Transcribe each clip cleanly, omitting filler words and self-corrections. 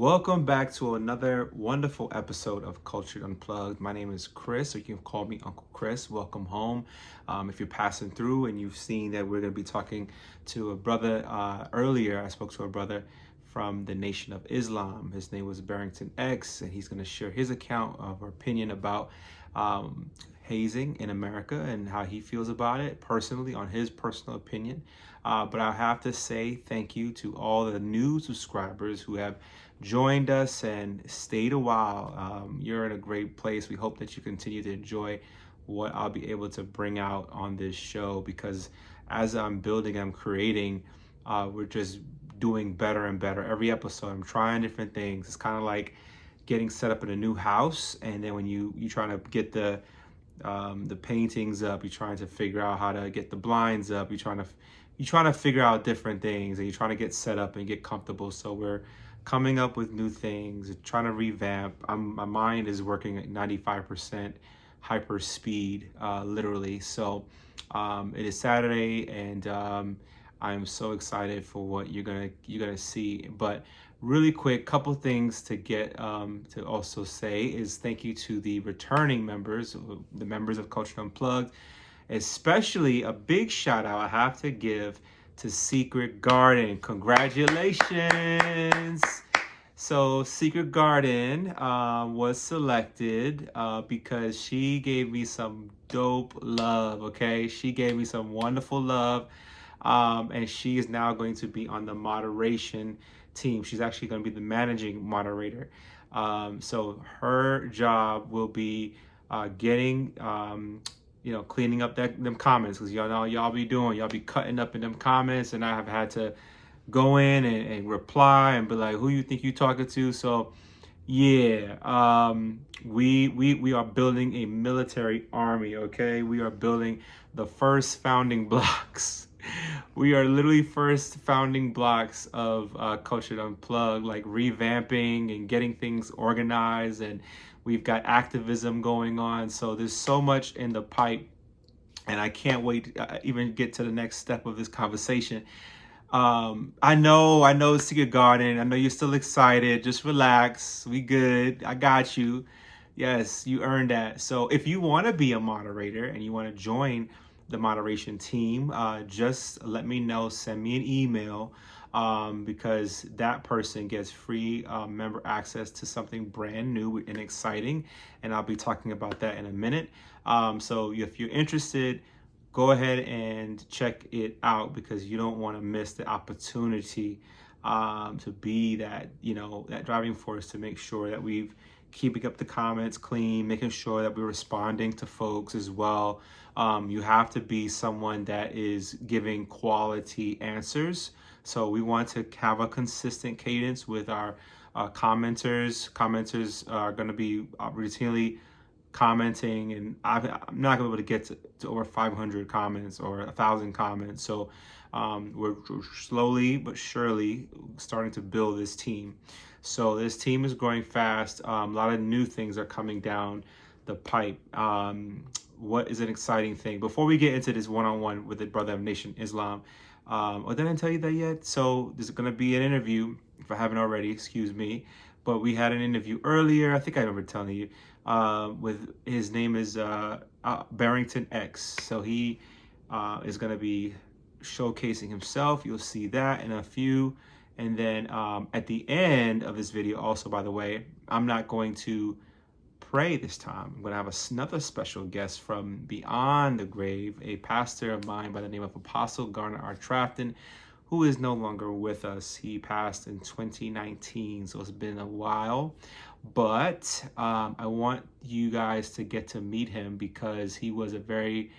Welcome back to another wonderful episode of Culture Unplugged. My name is Chris, or you can call me Uncle Chris. Welcome home. If you're passing through and you've seen that we're going to be talking to a brother earlier, I spoke to a brother from the Nation of Islam. His name was Barrington X, and he's going to share his account of or opinion about hazing in America and how he feels about it personally, on his personal opinion. But I have to say thank you to all the new subscribers who have joined us and stayed a while. You're in a great place. We hope that you continue to enjoy what I'll be able to bring out on this show, because as I'm building, I'm creating, we're just doing better and better every episode. I'm trying different things. It's kind of like getting set up in a new house, and then when you trying to get the paintings up, you're trying to figure out how to get the blinds up, you're trying to figure out different things, and you're trying to get set up and get comfortable. So we're coming up with new things, trying to revamp. My mind is working at 95% hyper speed, literally. So it is Saturday, and I'm so excited for what you're gonna see. But really quick, couple things to get to also say is thank you to the returning members, the members of Culture Unplugged. Especially a big shout out I have to give to Secret Garden. Congratulations. So Secret Garden was selected because she gave me some dope love, okay? She gave me some wonderful love, and she is now going to be on the moderation team. She's actually going to be the managing moderator. So her job will be getting cleaning up them comments, because y'all be cutting up in them comments, and I have had to go in and reply and be like, who you think you talking to? So yeah, we are building a military army, okay? We are building the first founding blocks. We are literally first founding blocks of Culture Unplugged, like revamping and getting things organized, and we've got activism going on. So there's so much in the pipe, and I can't wait to even get to the next step of this conversation. I know, Secret Garden. I know you're still excited. Just relax. We good. I got you. Yes, you earned that. So if you want to be a moderator and you want to join the moderation team, just let me know. Send me an email, because that person gets free member access to something brand new and exciting, and I'll be talking about that in a minute. So if you're interested, go ahead and check it out, because you don't want to miss the opportunity to be that driving force, to make sure that we've keeping up the comments clean, making sure that we're responding to folks as well. You have to be someone that is giving quality answers. So we want to have a consistent cadence with our commenters. Commenters are going to be routinely commenting, and I'm not going to be able to get to over 500 comments or 1,000 comments. So we're slowly but surely starting to build this team. So this team is growing fast. A lot of new things are coming down the pipe. What is an exciting thing? Before we get into this one-on-one with the brother of Nation Islam, or didn't I tell you that yet? So there's going to be an interview, if I haven't already, excuse me. But we had an interview earlier. I think I remember telling you. With his name is Barrington X. So he is going to be showcasing himself. You'll see that in a few. And then at the end of this video, also, by the way, I'm not going to pray this time. I'm going to have another special guest from beyond the grave, a pastor of mine by the name of Apostle Garner R. Trafton, who is no longer with us. He passed in 2019, so it's been a while. But I want you guys to get to meet him, because he was a very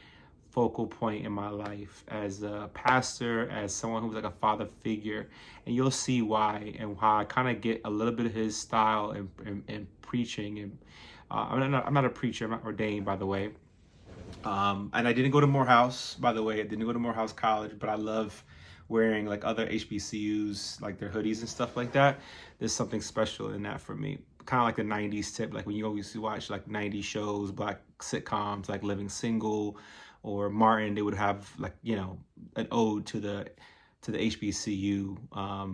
focal point in my life as a pastor, as someone who was like a father figure. And you'll see why, and how I kind of get a little bit of his style in preaching. And I'm not a preacher. I'm not ordained, by the way. And I didn't go to Morehouse, by the way. I didn't go to Morehouse College, but I love wearing like other HBCUs, like their hoodies and stuff like that. There's something special in that for me. Kind of like the 90s tip, like when you always watch like 90s shows, black sitcoms like Living Single or Martin, they would have like, an ode to the to the HBCU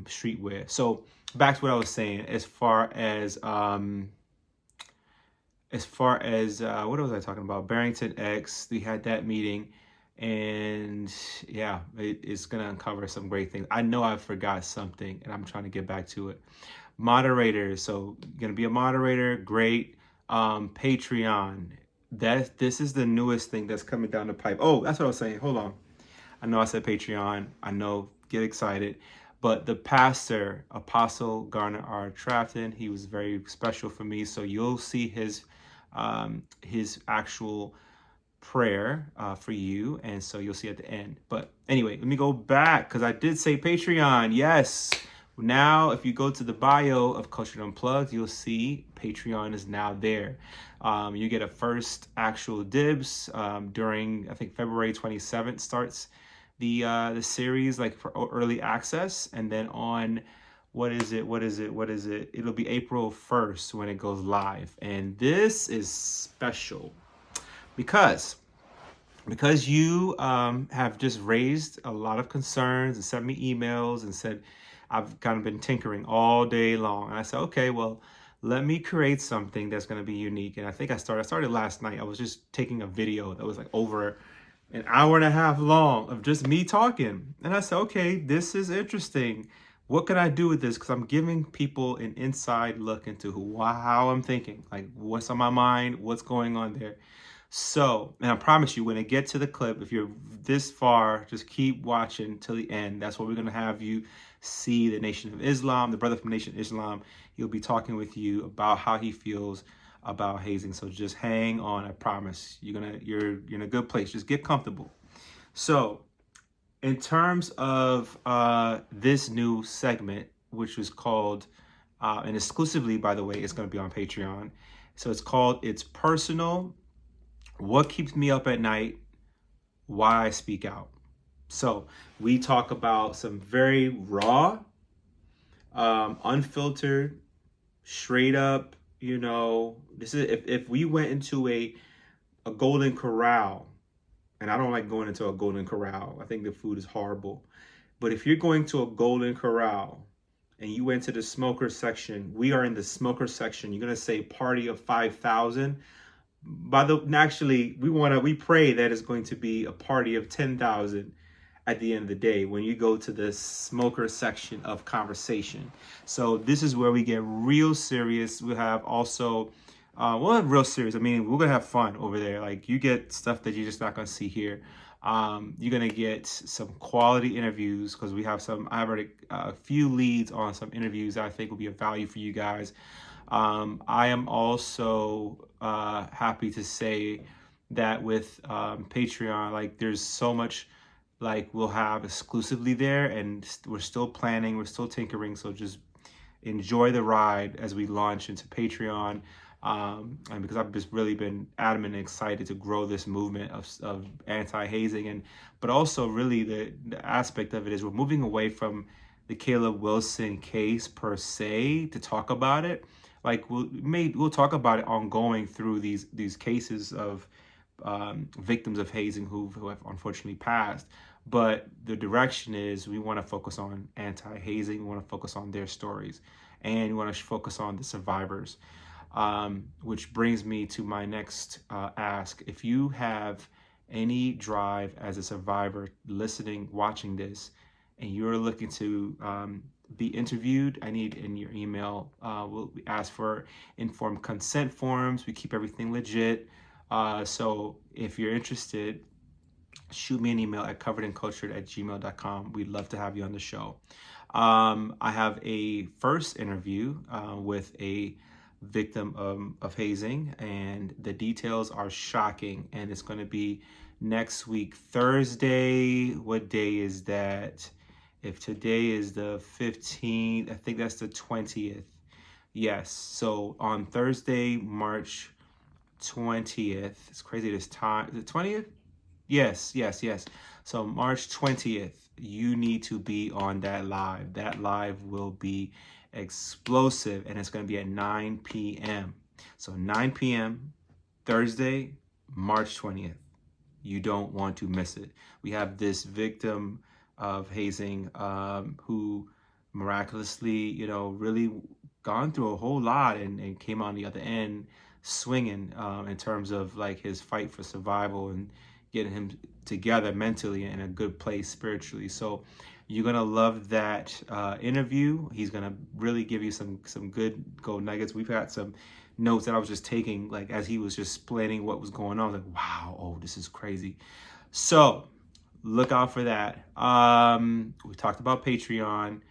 streetwear. So back to what I was saying, as far as what was I talking about? Barrington X. We had that meeting, and yeah, it's gonna uncover some great things. I know I forgot something, and I'm trying to get back to it. Moderators. So gonna be a moderator. Great. Patreon. This is the newest thing that's coming down the pipe. Oh, that's what I was saying. Hold on. I know I said Patreon. I know. Get excited. But the pastor, Apostle Garner R. Trafton, he was very special for me. So you'll see his actual prayer for you. And so you'll see at the end. But anyway, let me go back because I did say Patreon. Yes. Now, if you go to the bio of Culture Unplugged, you'll see Patreon is now there. You get a first actual dibs during, I think, February 27th starts the series, like for early access, and then on what is it it'll be April 1st when it goes live. And this is special because you have just raised a lot of concerns and sent me emails and said I've kind of been tinkering all day long. And I said, okay, well, let me create something that's going to be unique. And I think I started last night. I was just taking a video that was like over an hour and a half long of just me talking. And I said, okay, this is interesting. What can I do with this? Because I'm giving people an inside look into how I'm thinking, like what's on my mind, what's going on there. So, and I promise you, when I get to the clip, if you're this far, just keep watching till the end. That's what we're going to have you see the Nation of Islam, the brother from Nation of Islam. He'll be talking with you about how he feels about hazing. So just hang on. I promise you're in a good place. Just get comfortable. So in terms of this new segment, which was called, and exclusively, by the way, it's going to be on Patreon. So it's called It's Personal. What keeps me up at night? Why I speak out. So we talk about some very raw, unfiltered, straight up, this is if we went into a golden corral, and I don't like going into a golden corral. I think the food is horrible. But if you're going to a golden corral and you went to the smoker section, we are in the smoker section. You're going to say party of 5,000. Actually, we pray that it's going to be a party of 10,000 at the end of the day when you go to the smoker section of conversation. So this is where we get real serious. We have also, real serious. I mean, we're going to have fun over there. Like you get stuff that you're just not going to see here. You're going to get some quality interviews because I have already a few leads on some interviews that I think will be of value for you guys. I am also happy to say that with Patreon, like there's so much like we'll have exclusively there, and we're still planning, we're still tinkering. So just enjoy the ride as we launch into Patreon. And because I've just really been adamant and excited to grow this movement of anti-hazing, but also really the aspect of it is we're moving away from the Caleb Wilson case per se to talk about it. Like we'll talk about it ongoing through these cases of victims of hazing who have unfortunately passed. But the direction is we want to focus on anti-hazing. We want to focus on their stories, and we want to focus on the survivors. Which brings me to my next ask. If you have any drive as a survivor listening, watching this, and you're looking to be interviewed, I need in your email. We'll ask for informed consent forms. We keep everything legit. So if you're interested, shoot me an email at coveredandcultured@gmail.com. We'd love to have you on the show. I have a first interview with a victim of hazing, and the details are shocking, and it's going to be next week, Thursday. What day is that? If today is the 15th, I think that's the 20th. Yes. So on Thursday, March 20th, it's crazy this time. The 20th? Yes. So March 20th, you need to be on that live. That live will be explosive, and it's going to be at 9 p.m. So 9 p.m. Thursday, March 20th. You don't want to miss it. We have this victim of Hazing, who miraculously, really gone through a whole lot and came on the other end swinging, in terms of like his fight for survival and getting him together mentally in a good place spiritually. So you're gonna love that interview. He's gonna really give you some good gold nuggets. We've got some notes that I was just taking, like as he was just explaining what was going on. I was like, wow, oh, this is crazy. So look out for that. We talked about Patreon,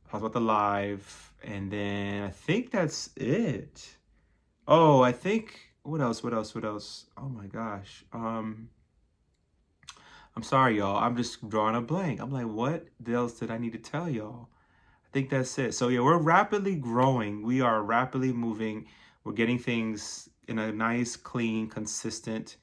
talked about the live, and then I think that's it. Oh, I think what else? Oh my gosh. I'm sorry, y'all. I'm just drawing a blank. I'm like, what else did I need to tell y'all? I think that's it. So yeah, we're rapidly growing. We are rapidly moving. We're getting things in a nice, clean, consistent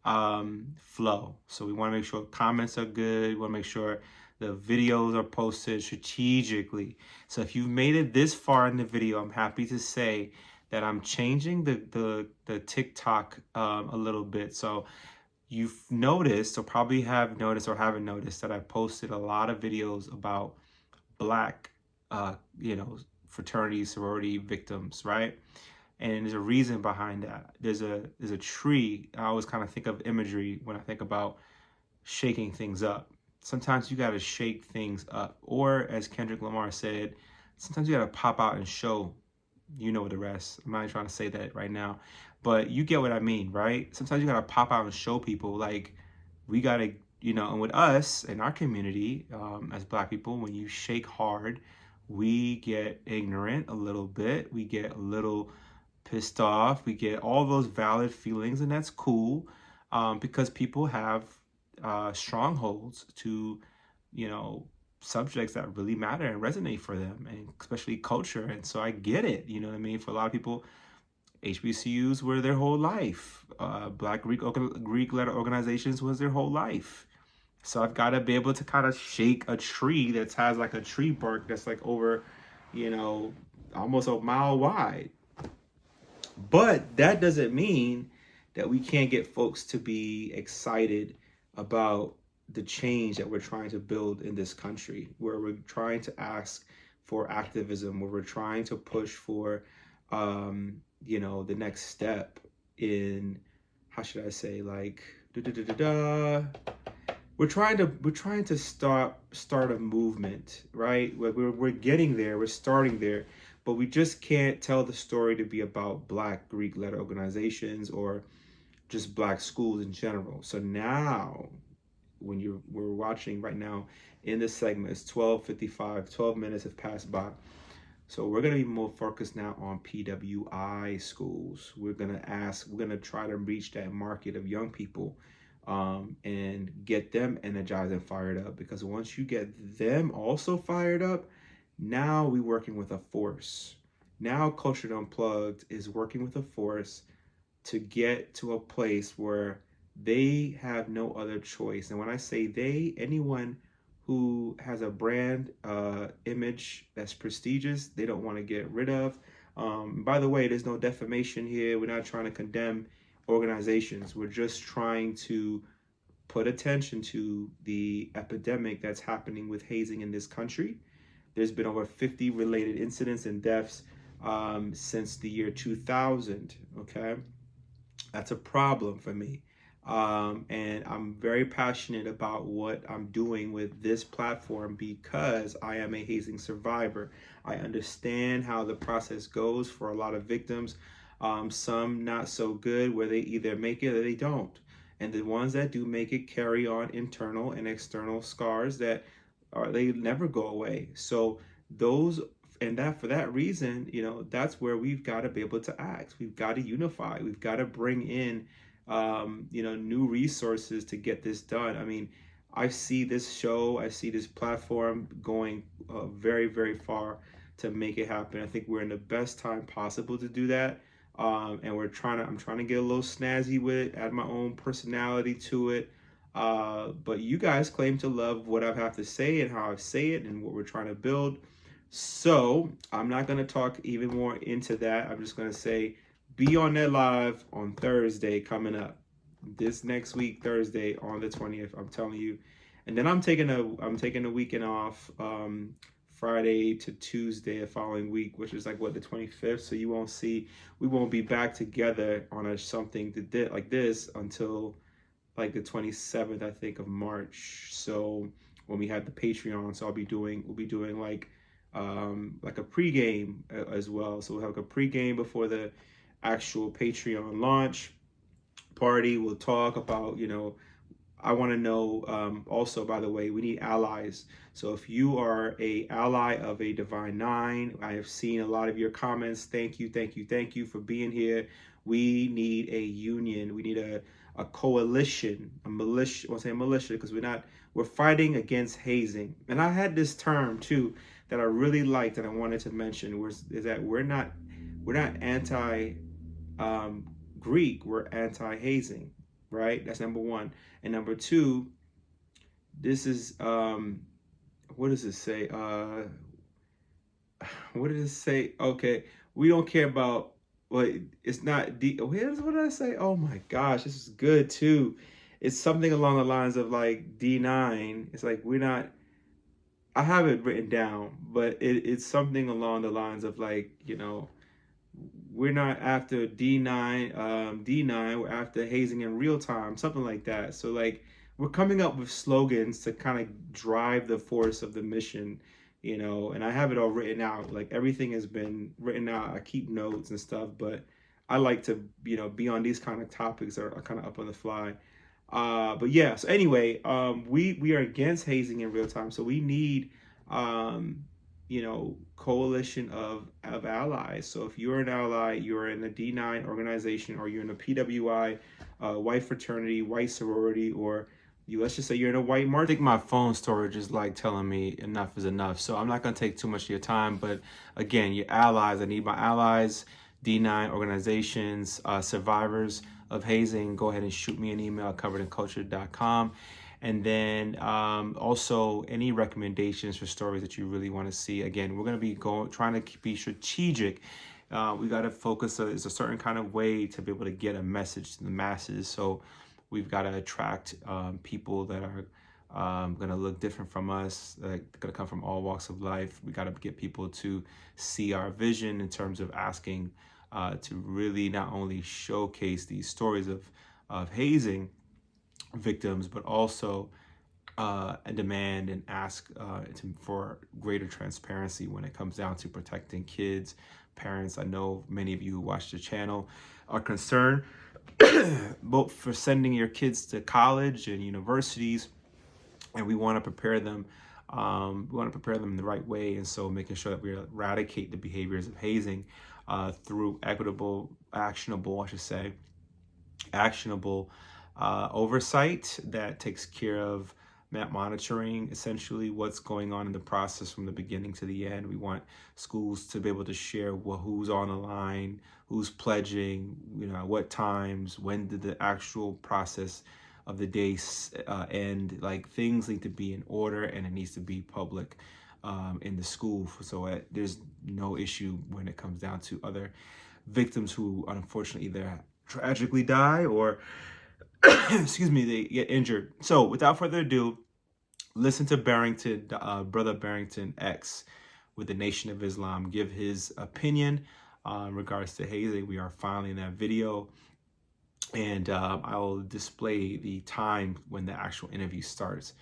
flow. So we want to make sure comments are good. We want to make sure the videos are posted strategically. So if you've made it this far in the video, I'm happy to say that I'm changing the TikTok a little bit. So you've noticed, or probably have noticed or haven't noticed, that I posted a lot of videos about Black, fraternity, sorority victims, right? And there's a reason behind that. There's a tree. I always kind of think of imagery when I think about shaking things up. Sometimes you got to shake things up. Or as Kendrick Lamar said, sometimes you got to pop out and show, the rest. I'm not trying to say that right now, but you get what I mean, right? Sometimes you got to pop out and show people, like, we got to, and with us in our community, as Black people, when you shake hard, we get ignorant a little bit. We get a little pissed off. We get all those valid feelings, and that's cool, because people have strongholds to, subjects that really matter and resonate for them, and especially culture. And so I get it. You know what I mean? For a lot of people, HBCUs were their whole life. Black Greek letter organizations was their whole life. So I've got to be able to kind of shake a tree that has like a tree bark that's like over, almost a mile wide. But that doesn't mean that we can't get folks to be excited about the change that we're trying to build in this country, where we're trying to ask for activism, where we're trying to push for, the next step in, how should I say, like, we're trying to start a movement, right? We're getting there, we're starting there, but we just can't tell the story to be about Black Greek letter organizations or just Black schools in general. So now, when we're watching right now in this segment, it's 12:55, 12 minutes have passed by. So we're going to be more focused now on PWI schools. We're going to try to reach that market of young people, and get them energized and fired up. Because once you get them also fired up, now we're working with a force. Now Culture Unplugged is working with a force to get to a place where they have no other choice. And when I say they, anyone who has a brand image that's prestigious, they don't want to get rid of. By the way, there's no defamation here. We're not trying to condemn organizations. We're just trying to put attention to the epidemic that's happening with hazing in this country. There's been over 50 related incidents and deaths since the year 2000, okay? That's a problem for me. And I'm very passionate about what I'm doing with this platform because I am a hazing survivor. I understand how the process goes for a lot of victims. Some not so good, where they either make it or they don't. And the ones that do make it carry on internal and external scars that they never go away. So those, and that for that reason, that's where we've got to be able to act. We've got to unify. We've got to bring in new resources to get this done. I mean, I see this show, I see this platform going very, very far to make it happen. I think we're in the best time possible to do that. And I'm trying to get a little snazzy with it, add my own personality to it. But you guys claim to love what I have to say and how I say it and what we're trying to build. So I'm not going to talk even more into that. I'm just going to say, be on that live on Thursday coming up. This next week, Thursday on the 20th, I'm telling you. And then I'm taking a weekend off, Friday to Tuesday the following week, which is like what, the 25th. So we won't be back together on something like this until like the 27th, I think, of March. So when we have the Patreon, so we'll be doing like a pregame as well. So we'll have a pregame before the actual Patreon launch party. We'll talk about, I want to know, also, by the way, we need allies. So if you are a ally of a Divine Nine, I have seen a lot of your comments. Thank you for being here. We need a union. We need a coalition, a militia. I won't say a militia because we're fighting against hazing. And I had this term too that I really liked and I wanted to mention is that we're not anti Greek, we're anti-hazing, right? That's number one. And number two, this is what does it say? What did it say? Okay, we don't care about it's not what did I say? Oh my gosh, this is good too. It's something along the lines of like D9. It's like I have it written down, but it's something along the lines of like, we're not after D9, we're after hazing in real time, something like that. So like we're coming up with slogans to kind of drive the force of the mission, and I have it all written out. Like everything has been written out. I keep notes and stuff, but I like to, be on these kind of topics that are kind of up on the fly. But yeah, so anyway, we are against hazing in real time. So we need, coalition of allies. So if you're an ally, you're in a D9 organization, or you're in a PWI, white fraternity, white sorority, or let's just say you're in a white march. I think my phone storage is like telling me enough is enough. So I'm not going to take too much of your time. But again, your allies, I need my allies, D9 organizations, survivors of hazing. Go ahead and shoot me an email at coveredinculture.com. And then also any recommendations for stories that you really want to see. Again, we're going to be trying to be strategic. We got to focus. There's a certain kind of way to be able to get a message to the masses. So we've got to attract people that are going to look different from us, going to come from all walks of life. We got to get people to see our vision in terms of asking to really not only showcase these stories of hazing victims, but also demand and ask for greater transparency when it comes down to protecting kids, parents. I know many of you who watch the channel are concerned both for sending your kids to college and universities, and we want to prepare them. We want to prepare them in the right way, and so making sure that we eradicate the behaviors of hazing through actionable oversight that takes care of monitoring essentially what's going on in the process from the beginning to the end. We want schools to be able to share who's on the line, who's pledging, what times, when did the actual process of the day end. Like things need to be in order, and it needs to be public in the school, so there's no issue when it comes down to other victims who unfortunately either tragically die or they get injured. So without further ado, listen to Barrington, Brother Barrington X with the Nation of Islam give his opinion in regards to hazing. We are filing that video, and I will display the time when the actual interview starts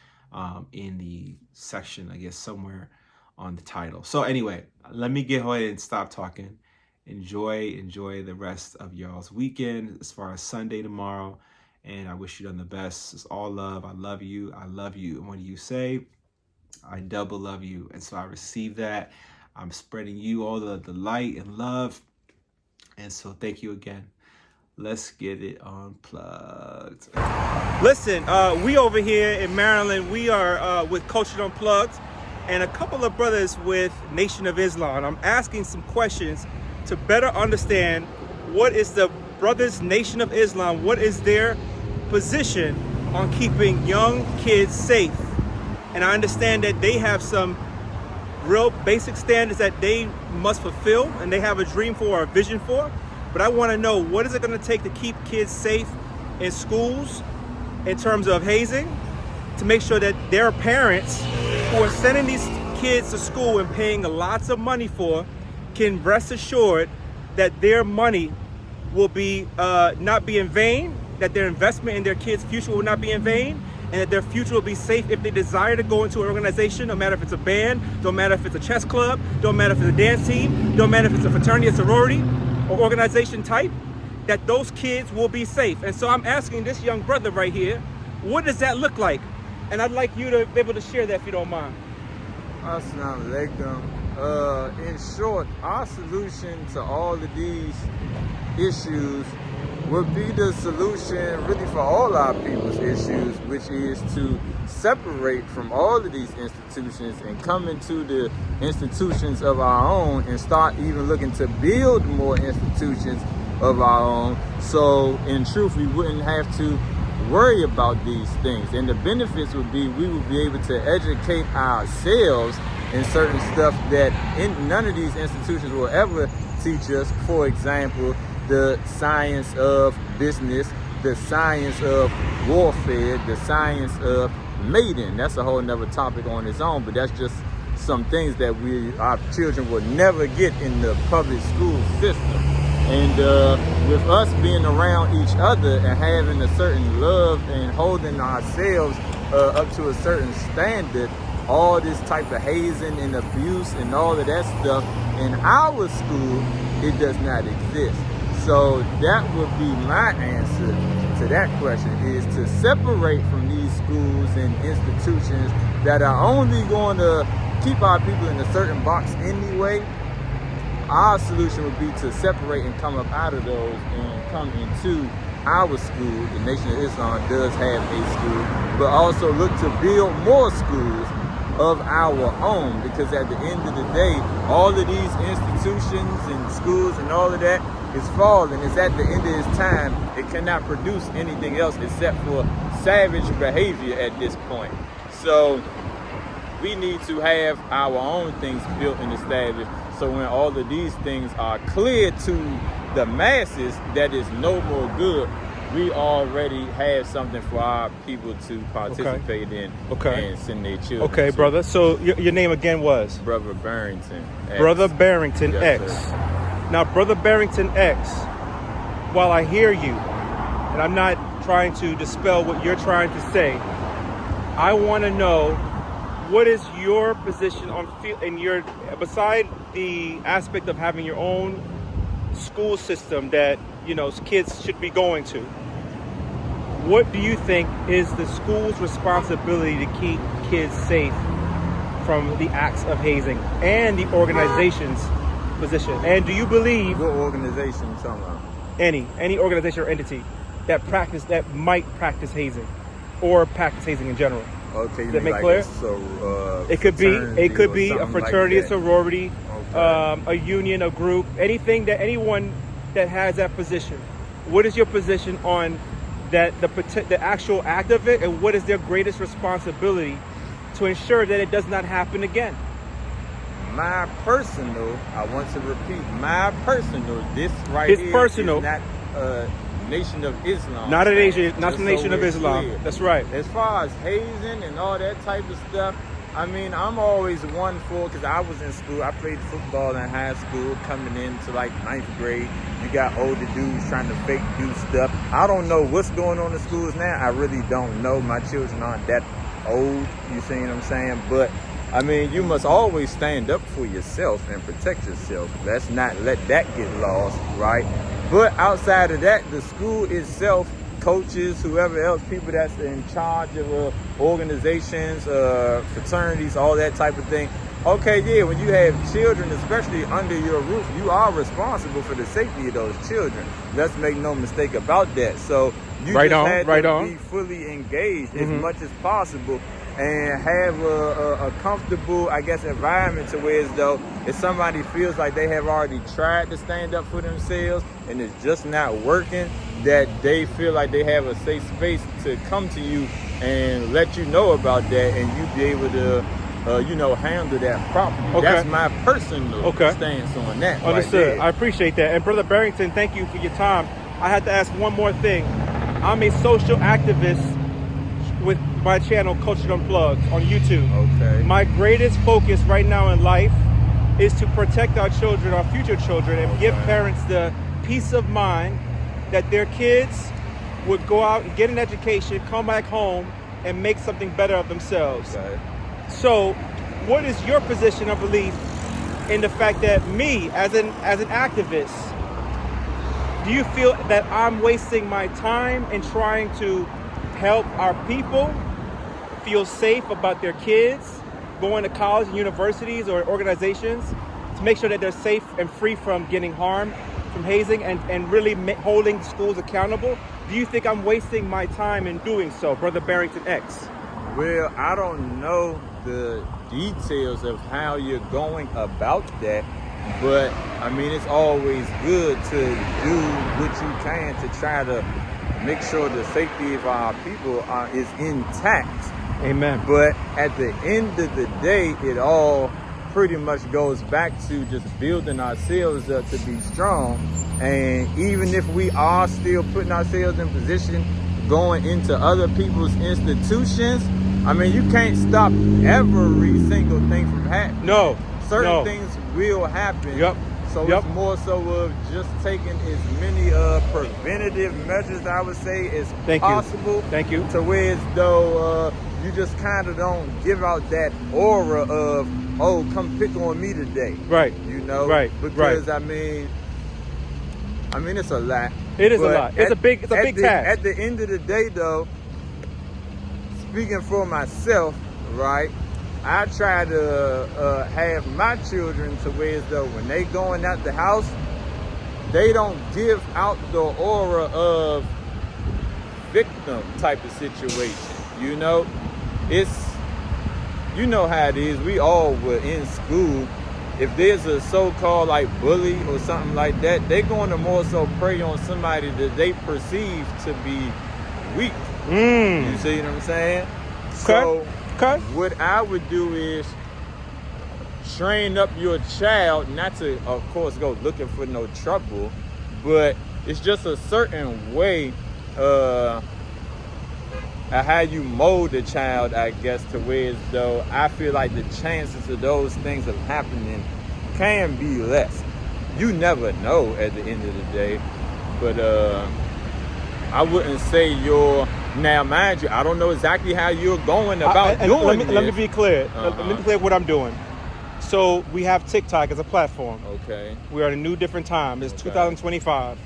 in the section, I guess somewhere on the title. So anyway, let me get ahead and stop talking. Enjoy the rest of y'all's weekend as far as Sunday tomorrow. And I wish you done the best. It's all love. I love you. I love you. And when you say, I double love you. And so I receive that. I'm spreading you all the light and love. And so thank you again. Let's get it unplugged. Listen, we over here in Maryland, we are with Culture Unplugged and a couple of brothers with Nation of Islam. I'm asking some questions to better understand what is the Brothers Nation of Islam, what is their position on keeping young kids safe. And I understand that they have some real basic standards that they must fulfill, and they have a dream for or a vision for. But I want to know, what is it going to take to keep kids safe in schools in terms of hazing? to make sure that their parents who are sending these kids to school and paying lots of money for can rest assured that their money will be not be in vain, that their investment in their kids' future will not be in vain, and that their future will be safe if they desire to go into an organization, no matter if it's a band, don't matter if it's a chess club, don't matter if it's a dance team, don't matter if it's a fraternity, a sorority, or organization type, that those kids will be safe. And so I'm asking this young brother right here, what does that look like? And I'd like you to be able to share that if you don't mind. Assalamu alaikum. In short, our solution to all of these issues would be the solution really for all our people's issues, which is to separate from all of these institutions and come into the institutions of our own and start even looking to build more institutions of our own. So in truth, we wouldn't have to worry about these things, and the benefits would be we would be able to educate ourselves in certain stuff that none of these institutions will ever teach us. For example, the science of business, the science of warfare, the science of mating. That's a whole nother topic on its own, but that's just some things that our children will never get in the public school system. And with us being around each other and having a certain love and holding ourselves up to a certain standard, all this type of hazing and abuse and all of that stuff in our school, it does not exist. So that would be my answer to that question, is to separate from these schools and institutions that are only going to keep our people in a certain box anyway. Our solution would be to separate and come up out of those and come into our school. The Nation of Islam does have a school, but also look to build more schools of our own, because at the end of the day, all of these institutions and schools and all of that is falling. It's at the end of its time. It cannot produce anything else except for savage behavior at this point. So we need to have our own things built and established, so when all of these things are clear to the masses that is no more good, we already have something for our people to participate in and send their children. Okay, brother. So your name again was? Brother Barrington X. Brother Barrington Yes, X. sir. Now, Brother Barrington X, while I hear you, and I'm not trying to dispel what you're trying to say, I want to know, what is your position on beside the aspect of having your own school system that, you know, kids should be going to? What do you think is the school's responsibility to keep kids safe from the acts of hazing, and the organization's position? And do you believe What organization you talking about? any organization or entity that might practice hazing or practice hazing in general? Okay, Does that make clear? It could be a fraternity, a sorority, a union, a group, anyone that has that position. What is your position on that, the actual act of it, and what is their greatest responsibility to ensure that it does not happen again? I want to repeat, this right It's here personal. is not Nation of Islam. Not a nation, not Just the Nation so of it's Islam. clear. That's right. As far as hazing and all that type of stuff, I mean, I'm always one for, because I was in school, I played football in high school, coming into like 9th grade. You got older dudes trying to fake do stuff. I don't know what's going on in schools now. I really don't know. My children aren't that old, you see what I'm saying? But I mean, you must always stand up for yourself and protect yourself. Let's not let that get lost, right? But outside of that, the school itself, coaches, whoever else, people that's in charge of organizations, fraternities, all that type of thing. Okay, yeah, when you have children, especially under your roof, you are responsible for the safety of those children. Let's make no mistake about that. So you have to be fully engaged as much as possible, and have a comfortable, I guess, environment to where as though if somebody feels like they have already tried to stand up for themselves and it's just not working, that they feel like they have a safe space to come to you and let you know about that, and you be able to handle that properly. Okay. That's my personal stance on that. Understood. Right. I appreciate that. And Brother Barrington, thank you for your time. I had to ask one more thing. I'm a social activist with my channel, Culture Unplugged, on YouTube. Okay. My greatest focus right now in life is to protect our children, our future children, and give parents the peace of mind that their kids would go out and get an education, come back home, and make something better of themselves. Okay. So, what is your position of belief in the fact that me, as an activist, do you feel that I'm wasting my time in trying to help our people feel safe about their kids going to college and universities or organizations, to make sure that they're safe and free from getting harmed from hazing, and really holding schools accountable? Do you think I'm wasting my time in doing so, Brother Barrington X? Well, I don't know the details of how you're going about that, but I mean, it's always good to do what you can to try to make sure the safety of our people is intact. Amen. But at the end of the day, it all pretty much goes back to just building ourselves up to be strong. And even if we are still putting ourselves in position going into other people's institutions, I mean, you can't stop every single thing from happening. No. Certain things will happen. Yep. So it's more so of just taking as many preventative measures, I would say, as possible. Thank you. To where as though you just kind of don't give out that aura of, oh, come pick on me today. Right. You know? Right. Because I mean, it's a lot. It is a lot. It's a big task. At the end of the day, though, speaking for myself, right, I try to have my children to where as though when they going out the house, they don't give out the aura of victim type of situation. You know, you know how it is. We all were in school. If there's a so-called like bully or something like that, they're going to more so prey on somebody that they perceive to be weak. You see what I'm saying? So what I would do is train up your child, not to, of course, go looking for no trouble, but it's just a certain way how you mold a child, I guess, to where as though I feel like the chances of those things of happening can be less. You never know at the end of the day, but I wouldn't say now, mind you, I don't know exactly how you're going about doing this. Let me be clear. Let me be clear what I'm doing. So we have TikTok as a platform. Okay. We are in a new, different time. It's 2025.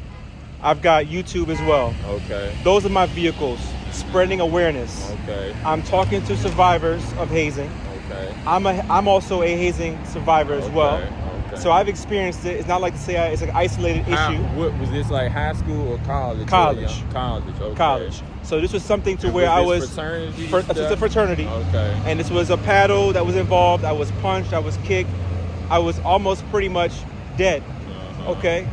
I've got YouTube as well. Okay. Those are my vehicles, spreading awareness. Okay. I'm talking to survivors of hazing. Okay. I'm also a hazing survivor as well. Okay. So I've experienced it. It's not like to say it's an isolated issue. What was this, like high school or college? College. College. Okay. College. So this was something to And where I this was. fraternity It's a fraternity. Okay. And this was a paddle that was involved. I was punched. I was kicked. I was almost pretty much dead. Okay.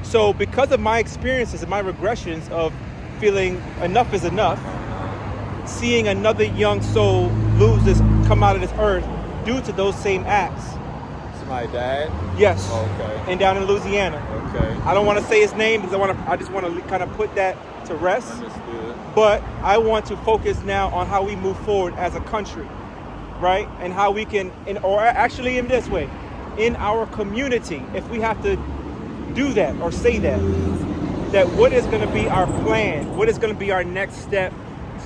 So because of my experiences and my regressions of feeling enough is enough, seeing another young soul come out of this earth due to those same acts. My dad? Yes. Okay. And down in Louisiana. Okay. I don't want to say his name because I just want to kind of put that to rest. Understood. But I want to focus now on how we move forward as a country, right? And how we can, or actually in this way, in our community, if we have to do that or say that what is going to be our plan? What is going to be our next step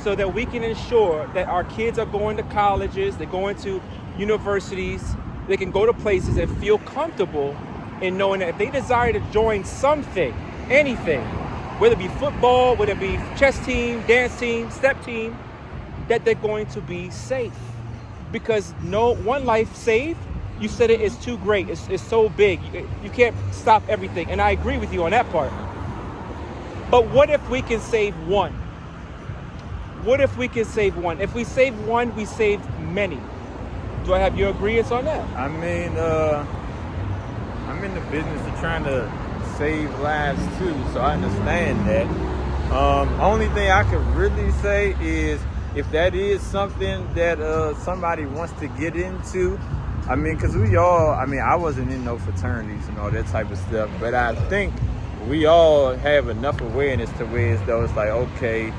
so that we can ensure that our kids are going to colleges, they're going to universities, they can go to places and feel comfortable in knowing that if they desire to join something, anything, whether it be football, whether it be chess team, dance team, step team, that they're going to be safe. Because no one life saved, you said it, is too great. It's so big. You can't stop everything. And I agree with you on that part. But what if we can save one? What if we can save one? If we save one, we saved many. Do I have your agreement on that? I mean, I'm in the business of trying to save lives too, so I understand that. Only thing I could really say is if that is something that somebody wants to get into, I mean, because I wasn't in no fraternities and all that type of stuff, but I think we all have enough awareness to where it's like, okay,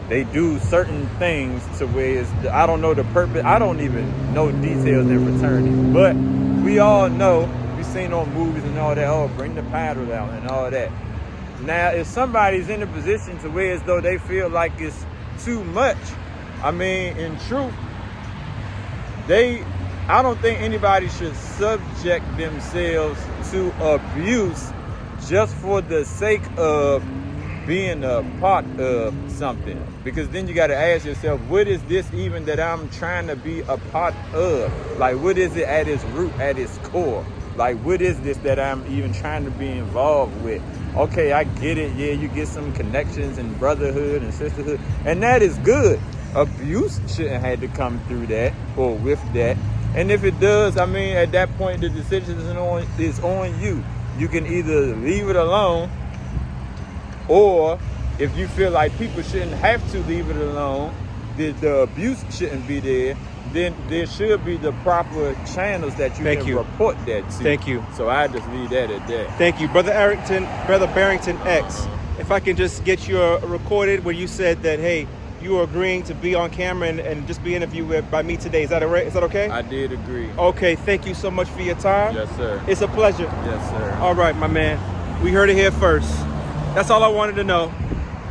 they do certain things to where it's, I don't know the purpose. I don't even know details in fraternities, but we all know, we've seen on movies and all that, oh, bring the paddle out and all that. Now, if somebody's in a position to where as though they feel like it's too much, I mean, in truth, I don't think anybody should subject themselves to abuse just for the sake of being a part of something. Because then you got to ask yourself, what is this even that I'm trying to be a part of? Like, what is it at its root, at its core? Like, what is this that I'm even trying to be involved with? Okay, I get it. Yeah, you get some connections and brotherhood and sisterhood, and that is good. Abuse shouldn't have to come through that or with that. And if it does, I mean, at that point, the decision is on you. You can either leave it alone, or if you feel like people shouldn't have to leave it alone, the abuse shouldn't be there, then there should be the proper channels that you can report that to. Thank you. So I just leave that at that. Thank you. Brother Barrington X, if I can just get you recorded where you said that, hey, you are agreeing to be on camera and just be interviewed by me today. Is that okay? I did agree. Okay, thank you so much for your time. Yes, sir. It's a pleasure. Yes, sir. All right, my man. We heard it here first. That's all I wanted to know.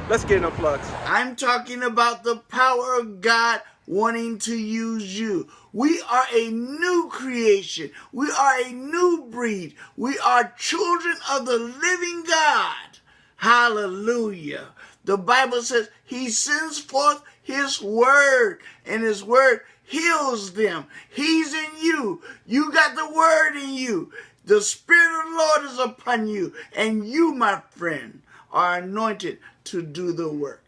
Let's get it unplugged. I'm talking about the power of God wanting to use you. We are a new creation. We are a new breed. We are children of the living God. Hallelujah. The Bible says he sends forth his word, and his word heals them. He's in you. You got the word in you. The Spirit of the Lord is upon you, and you, my friend, are anointed to do the work.